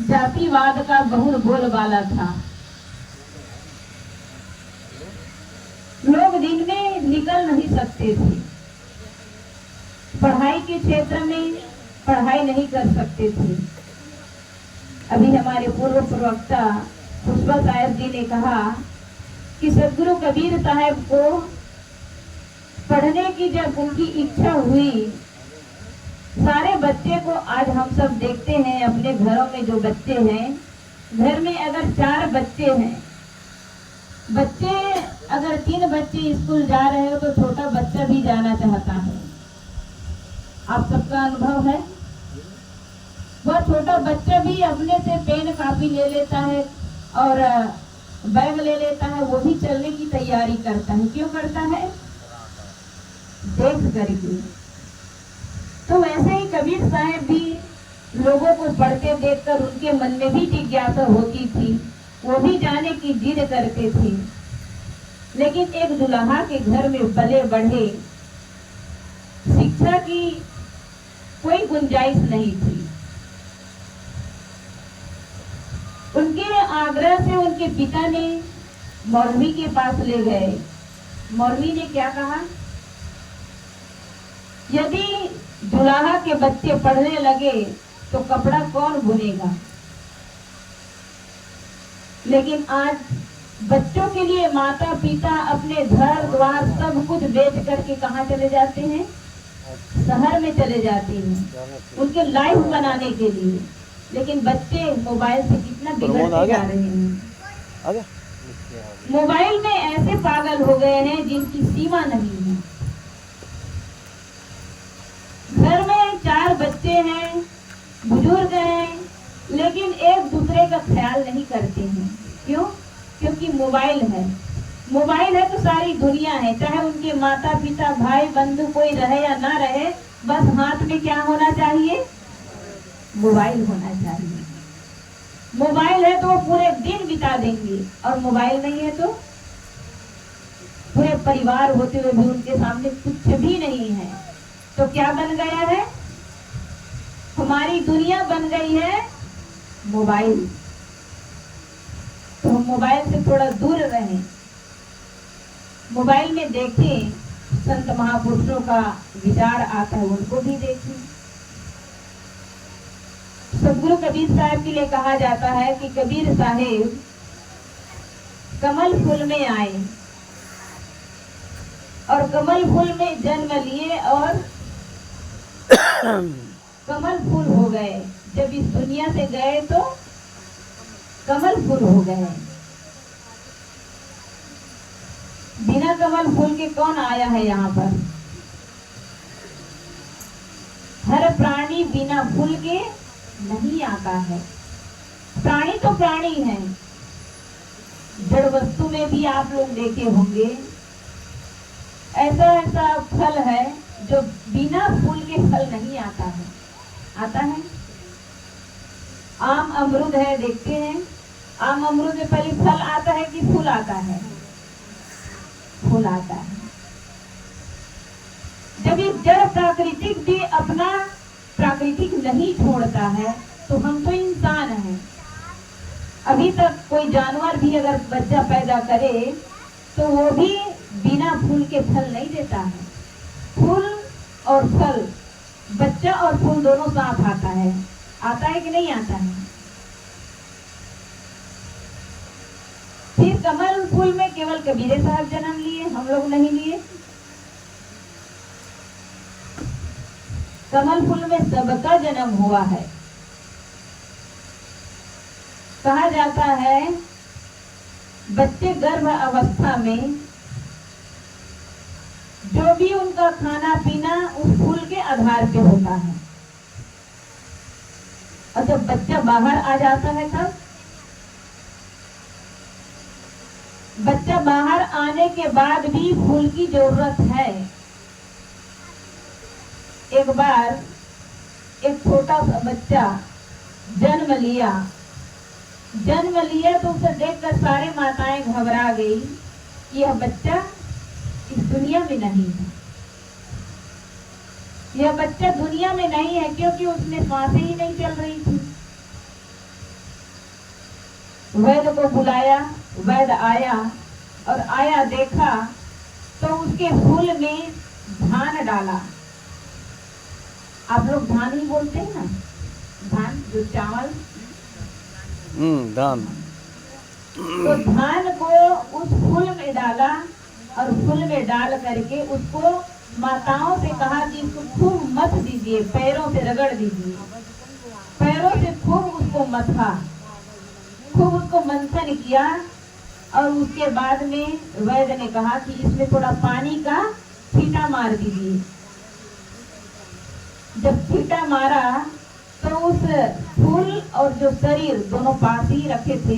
जातिवाद का बहुत बोलबाला था। लोग दिन में निकल नहीं सकते थे, पढ़ाई के क्षेत्र में पढ़ाई नहीं कर सकते थे। अभी हमारे पूर्व प्रवक्ता पुष्पा साहब जी ने कहा कि सदगुरु कबीर साहब को पढ़ने की जब उनकी इच्छा हुई, सारे बच्चे को आज हम सब देखते हैं अपने घरों में जो बच्चे हैं, घर में अगर 4 बच्चे हैं, बच्चे अगर 3 बच्चे स्कूल जा रहे हो तो छोटा बच्चा भी जाना चाहता है। आप सबका अनुभव है। वह छोटा बच्चा भी अपने से पेन कापी ले लेता है और बैग ले लेता है, वो भी चलने की तैयारी करता है। क्यों करता है? देख करके। तो वैसे ही कबीर साहब भी लोगों को पढ़ते देखकर उनके मन में भी जिज्ञासा होती थी, वो भी जाने की जिद करते थे। लेकिन एक दुल्हा के घर में पले बढ़े, शिक्षा की कोई गुंजाइश नहीं थी। उनके आग्रह से उनके पिता ने मौलवी के पास ले गए। मौलवी ने क्या कहा, यदि दुल्हा के बच्चे पढ़ने लगे तो कपड़ा कौन बुनेगा। लेकिन आज बच्चों के लिए माता पिता अपने घर द्वार सब कुछ बेच करके कहाँ चले जाते हैं? शहर में चले जाते हैं उनके लाइफ बनाने के लिए। लेकिन बच्चे मोबाइल से कितना बिगड़ते जा रहे हैं। मोबाइल में ऐसे पागल हो गए हैं जिनकी सीमा नहीं है। घर में 4 बच्चे हैं, बुजुर्ग हैं, लेकिन एक दूसरे का ख्याल नहीं करते हैं। क्यों? क्योंकि मोबाइल है। मोबाइल है तो सारी दुनिया है, चाहे उनके माता पिता भाई बंधु कोई रहे या ना रहे, बस हाथ में क्या होना चाहिए? मोबाइल होना चाहिए। मोबाइल है तो वो पूरे दिन बिता देंगे, और मोबाइल नहीं है तो पूरे परिवार होते हुए भी उनके सामने कुछ भी नहीं है। तो क्या बन गया है? हमारी दुनिया बन गई है मोबाइल। तो हम मोबाइल से थोड़ा दूर रहें। मोबाइल में देखें, संत महापुरुषों का विचार आता है, उनको भी देखें। सदगुरु कबीर साहब के लिए कहा जाता है कि कबीर साहेब कमल फूल में आए और कमल फूल में जन्म लिए और कमल फूल हो गए। जब इस दुनिया से गए तो कमल फूल हो गए। बिना कमल फूल के कौन आया है यहाँ पर? हर प्राणी बिना फूल के नहीं आता है। प्राणी तो प्राणी है, जड़ वस्तु में भी आप लोग देखे होंगे ऐसा ऐसा फल है जो बिना फूल के फल नहीं आता है। आता है? आम अमरूद है, देखते हैं आम अमरूद में पहले फल आता है कि फूल आता है? फूल आता है। जब ये जड़ प्राकृतिक भी अपना प्राकृतिक नहीं छोड़ता है तो हम तो इंसान हैं। अभी तक कोई जानवर भी अगर बच्चा पैदा करे तो वो भी बिना फूल के फल नहीं देता है। फूल और फल, बच्चा और फूल दोनों साथ आता है। आता है कि नहीं आता है? फिर कमल फूल में केवल कबीर साहब जन्म लिए, हम लोग नहीं लिए। कमल फूल में सबका जन्म हुआ है। कहा जाता है बच्चे गर्भ अवस्था में जो भी उनका खाना पीना उस फूल के आधार पे होता है, और जब बच्चा बाहर आ जाता है तब बच्चा बाहर आने के बाद भी फूल की जरूरत है। एक बार एक छोटा सा बच्चा जन्म लिया तो उसे देखकर सारे माताएं घबरा गई कि यह बच्चा इस दुनिया में नहीं है। यह बच्चा दुनिया में नहीं है क्योंकि उसमें सांसें ही नहीं चल रही थी। वैद्य को बुलाया। वैद्य आया और आया देखा तो उसके फूल में धान डाला। आप लोग धान ही बोलते हैं ना, धान जो चावल, धान। तो धान को उस फूल में डाला और फूल में डाल करके उसको माताओं से कहा कि इसको खूब मथ दीजिए, पैरों से रगड़ दीजिए। पैरों से खूब उसको मथा, खूब उसको मंथन किया और उसके बाद में वैद्य ने कहा कि इसमें थोड़ा पानी का छींटा मार दीजिए। जब छींटा मारा तो उस फूल और जो शरीर दोनों पास ही रखे थे,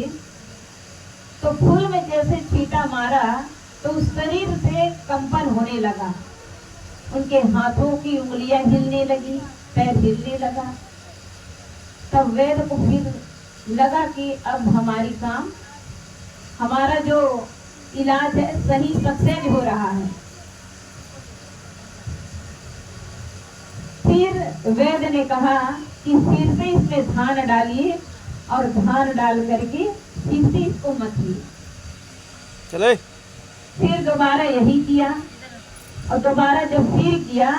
तो फूल में जैसे छींटा मारा तो उस शरीर से कंपन होने लगा। उनके हाथों की उंगलियां हिलने लगी, पैर हिलने लगा। तब वैद्य को फिर लगा कि अब हमारी काम, हमारा जो इलाज है सही सक्सेस हो रहा है। फिर वैद्य ने कहा कि फिर से इसमें धान डालिए और धान डाल करके फिर से इसको मथिए। चले। फिर दोबारा यही किया और दोबारा जब फिर किया,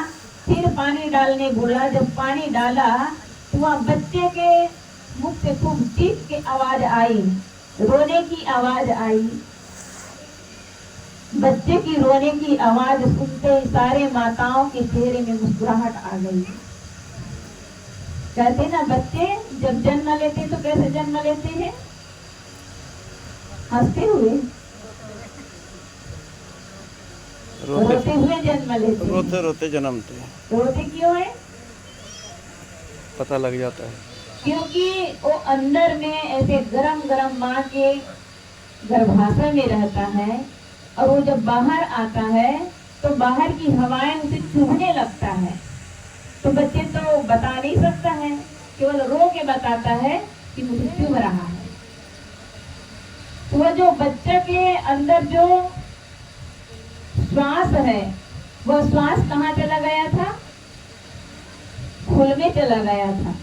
फिर पानी डालने बोला। जब पानी डाला तो वहाँ बच्चे के मुख से खूब चीख के आवाज आई, रोने की आवाज आई। बच्चे की रोने की आवाज सुनते सारे माताओं के चेहरे में मुस्कुराहट आ गई। कहते ना बच्चे जब जन्म लेते तो कैसे जन्म लेते हैं? हंसते हुए, रोते हुए जन्म लेते। रोते रोते जन्मते। रोते क्यों है? पता लग जाता है क्योंकि वो अंदर में ऐसे गरम गरम माँ के गर्भाशय में रहता है और वो जब बाहर आता है तो बाहर की हवाएं उसे चुभने लगता है। तो बच्चे तो बता नहीं सकता है, केवल रो के बताता है कि मुझे चुभ रहा है। तो वह जो बच्चे के अंदर जो श्वास है, वह श्वास कहाँ चला गया था? फूल में चला गया था।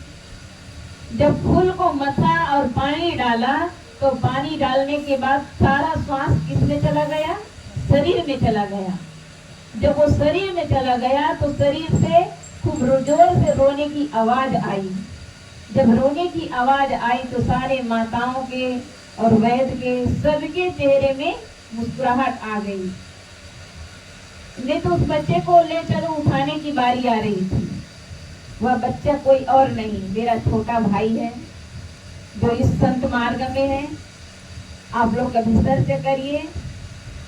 जब फूल को मथा और पानी डाला तो पानी डालने के बाद सारा श्वास किसमें चला गया? शरीर में चला गया। जब वो शरीर में चला गया तो शरीर से खूब जोर से रोने की आवाज आई। जब रोने की आवाज आई तो सारे माताओं के और वैद्य के सबके चेहरे में मुस्कुराहट आ गई। नहीं तो उस बच्चे को ले चलो उठाने की बारी आ रही थी। वह बच्चा कोई और नहीं, मेरा छोटा भाई है जो इस संत मार्ग में है। आप लोग कभी सर्च करिए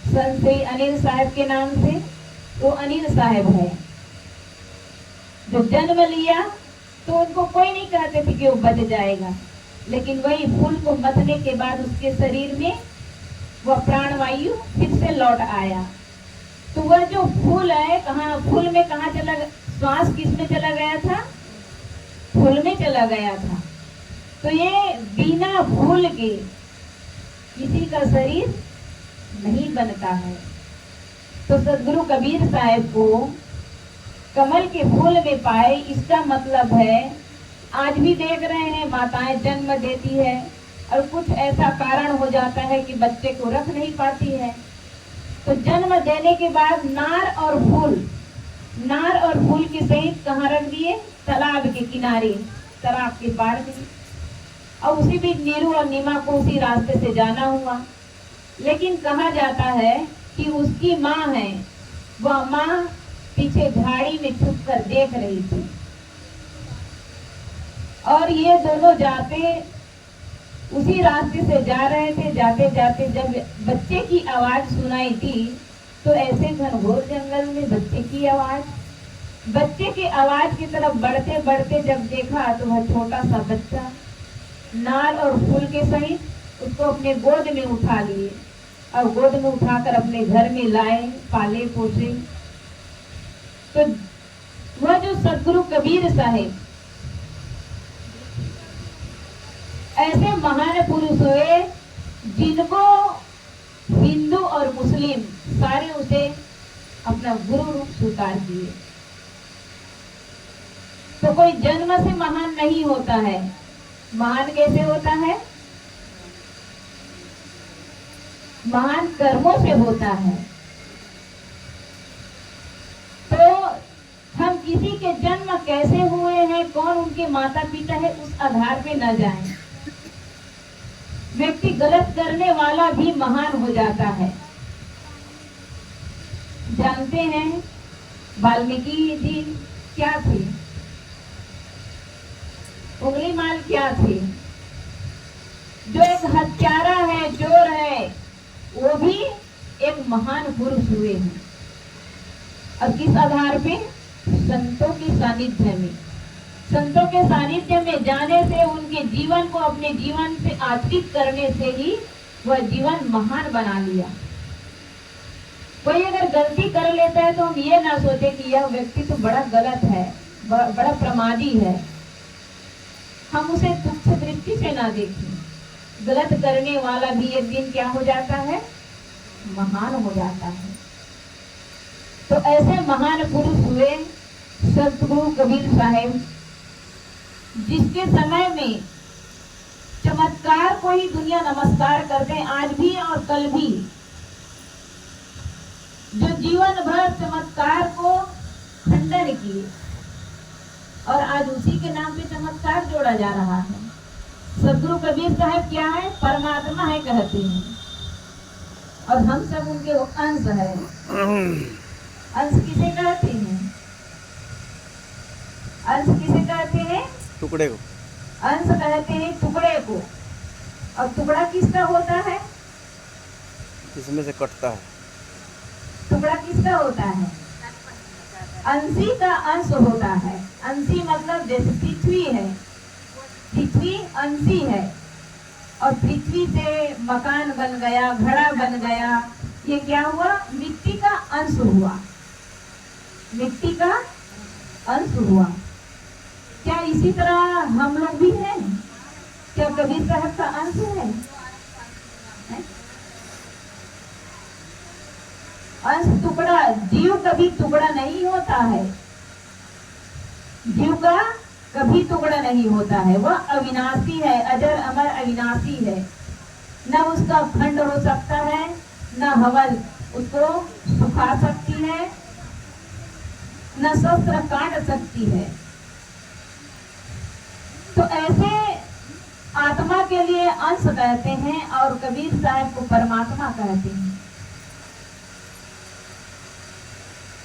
संत श्री अनिल साहब के नाम से। वो अनिल साहब है जो जन्म लिया तो उनको कोई नहीं कहते थे कि वो बच जाएगा, लेकिन वही फूल को मथने के बाद उसके शरीर में वह प्राणवायु फिर से लौट आया। तो वह जो फूल है, कहाँ फूल में कहाँ चला, श्वास किस में चला गया था? फूल में चला गया था। तो ये बिना फूल के किसी का शरीर नहीं बनता है। तो सदगुरु कबीर साहब को कमल के फूल में पाए, इसका मतलब है आज भी देख रहे हैं माताएं जन्म देती है और कुछ ऐसा कारण हो जाता है कि बच्चे को रख नहीं पाती है। तो जन्म देने के बाद नार और फूल के सहित कहाँ रख दिए? तालाब के किनारे, तालाब के पार में। और उसी बीच नीरू और नीमा को उसी रास्ते से जाना हुआ। लेकिन कहा जाता है कि उसकी माँ है, वह माँ पीछे झाड़ी में छुप कर देख रही थी और ये दोनों जाते उसी रास्ते से जा रहे थे। जाते जाते जब बच्चे की आवाज सुनाई दी तो ऐसे घनघोर जंगल में बच्चे की आवाज, बच्चे की आवाज की तरफ बढ़ते बढ़ते जब देखा तो वह छोटा सा बच्चा नार और फूल के सहित उसको अपने गोद में उठा लिए और गोद में उठाकर अपने घर में लाए, पाले पोसे। तो वह जो सदगुरु कबीर साहिब ऐसे महान पुरुष हुए जिनको हिंदू और मुस्लिम सारे उसे अपना गुरु रूप स्वीकार किए। तो कोई जन्म से महान नहीं होता है। महान कैसे होता है? महान कर्मों से होता है। तो हम किसी के जन्म कैसे हुए हैं, कौन उनके माता पिता है, उस आधार पे न जाएं। व्यक्ति गलत करने वाला भी महान हो जाता है। जानते हैं वाल्मीकि जी क्या थे, उंगली माल क्या थे? जो एक हत्यारा है, चोर है, वो भी एक महान पुरुष हुए हैं। और किस आधार पे? संतों के सानिध्य में। संतों के सानिध्य में जाने से, उनके जीवन को अपने जीवन से आश्रित करने से ही वह जीवन महान बना लिया। कोई अगर गलती कर लेता है तो हम ये ना सोचे कि यह व्यक्ति तो बड़ा गलत है, बड़ा प्रमादी है। हम उसे तुच्छ दृष्टि से ना देखें। गलत करने वाला भी एक दिन क्या हो जाता है? महान हो जाता है। तो ऐसे महान पुरुष हुए सतगुरु कबीर साहब, जिसके समय में चमत्कार को ही दुनिया नमस्कार करते हैं, आज भी और कल भी। जो जीवन भर चमत्कार को खंडन किए और आज उसी के नाम पे चमत्कार जोड़ा जा रहा है। सतगुरु कबीर साहब क्या है? परमात्मा है कहते हैं, और हम सब उनके अंश है। अंश किसे कहते हैं? अंश किसे कहते हैं? टुकड़े को। अंश कहते हैं टुकड़े को। और टुकड़ा किसका होता है? इसमें से कटता है। टुकड़ा किसका होता है? अंशी का अंश होता है। अंशी मतलब जैसे पृथ्वी है, पृथ्वी अंशी है, और पृथ्वी से मकान बन गया, घड़ा बन गया, ये क्या हुआ? मिट्टी का अंश हुआ। मिट्टी का अंश हुआ। क्या इसी तरह हम लोग भी हैं? क्या कबीर साहब का अंश है? अंश टुकड़ा। जीव कभी टुकड़ा नहीं होता है। जीव का कभी टुकड़ा नहीं होता है। वह अविनाशी है, अजर अमर अविनाशी है। न उसका खंड हो सकता है, न हवा उसको सुखा सकती है, न शस्त्र काट सकती है। तो ऐसे आत्मा के लिए अंश कहते हैं, और कबीर साहब को परमात्मा कहते हैं।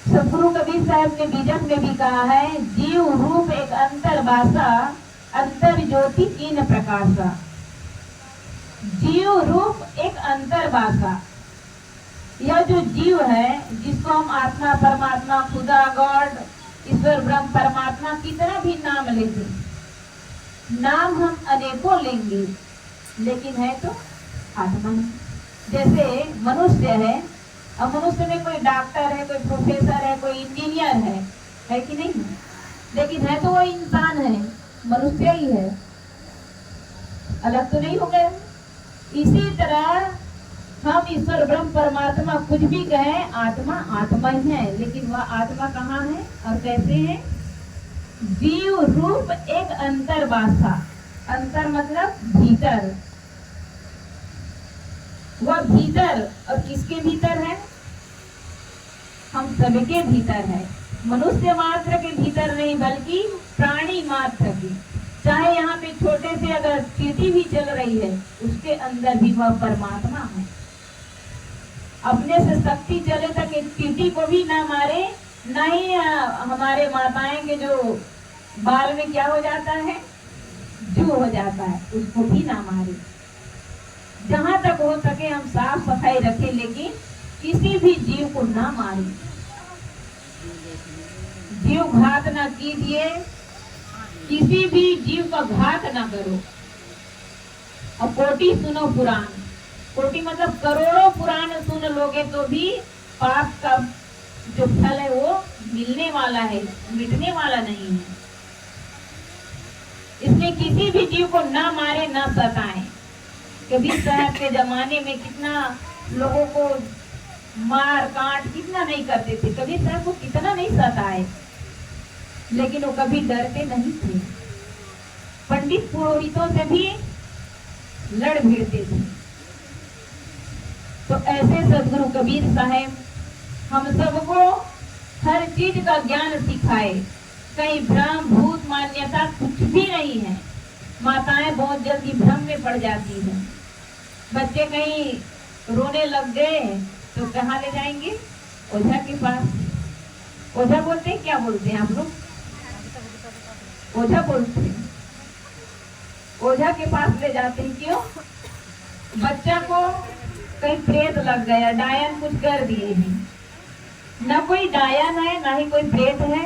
सतगुरु कबीर साहब ने बीजक में भी कहा है, जीव रूप एक अंतर भाषा, अंतर ज्योति तीन प्रकाशा। जीव रूप एक अंतर भाषा। यह जो जीव है, जिसको हम आत्मा, परमात्मा, खुदा, गॉड, ईश्वर, ब्रह्म, परमात्मा, कितना भी नाम लेंगे, नाम हम अनेकों लेंगे, लेकिन है तो आत्मा है। जैसे मनुष्य है, अब मनुष्य में कोई डॉक्टर है, कोई प्रोफेसर है, कोई इंजीनियर है कि नहीं? लेकिन है तो वो इंसान है, मनुष्य ही है, अलग तो नहीं हो गए। इसी तरह हम ईश्वर, ब्रह्म, परमात्मा कुछ भी कहें, आत्मा आत्मा ही है। लेकिन वह आत्मा कहाँ है और कैसे है? जीव रूप एक अंतर भाषा। अंतर मतलब भीतर। वह भीतर, और किसके भीतर है? हम सबके भीतर है। मनुष्य मात्र के भीतर नहीं, बल्कि प्राणी मात्र के। चाहे यहाँ पे छोटे से अगर चींटी भी चल रही है, उसके अंदर भी वह परमात्मा है। अपने से शक्ति चले तक एक चींटी को भी ना मारे, ना ही हमारे माताएं के जो बाल में क्या हो जाता है, जू हो जाता है, उसको भी ना मारे। जहां तक हो सके हम साफ सफाई रखें, लेकिन किसी भी जीव को ना मारे। जीव घात ना कीजिए, किसी भी जीव का घात ना करो। और कोटि सुनो पुराण। कोटि मतलब करोड़ों पुराण सुन लोगे तो भी पाप का जो फल है वो मिलने वाला है, मिटने वाला नहीं है। इसलिए किसी भी जीव को ना मारे, ना सताएं। कबीर साहब के जमाने में कितना लोगों को मार काट कितना नहीं करते थे। कबीर साहब को कितना नहीं सताए, लेकिन वो कभी डरते नहीं थे। पंडित पुरोहितों से भी लड़ भिड़ते थे। तो ऐसे सदगुरु कबीर साहब हम सबको हर चीज का ज्ञान सिखाए। कहीं भ्रम भूत मान्यता कुछ भी नहीं है। माताएं बहुत जल्दी भ्रम में पड़ जाती हैं। बच्चे कहीं रोने लग गए तो कहाँ ले जाएंगे? ओझा के पास। ओझा बोलते हैं, क्या बोलते हैं आप लोग? ओझा बोलते हैं। ओझा के पास ले जाते हैं। क्यों? बच्चा को कहीं प्रेत लग गया, डायन कुछ कर दिए हैं। न कोई डायन है, ना ही कोई प्रेत है,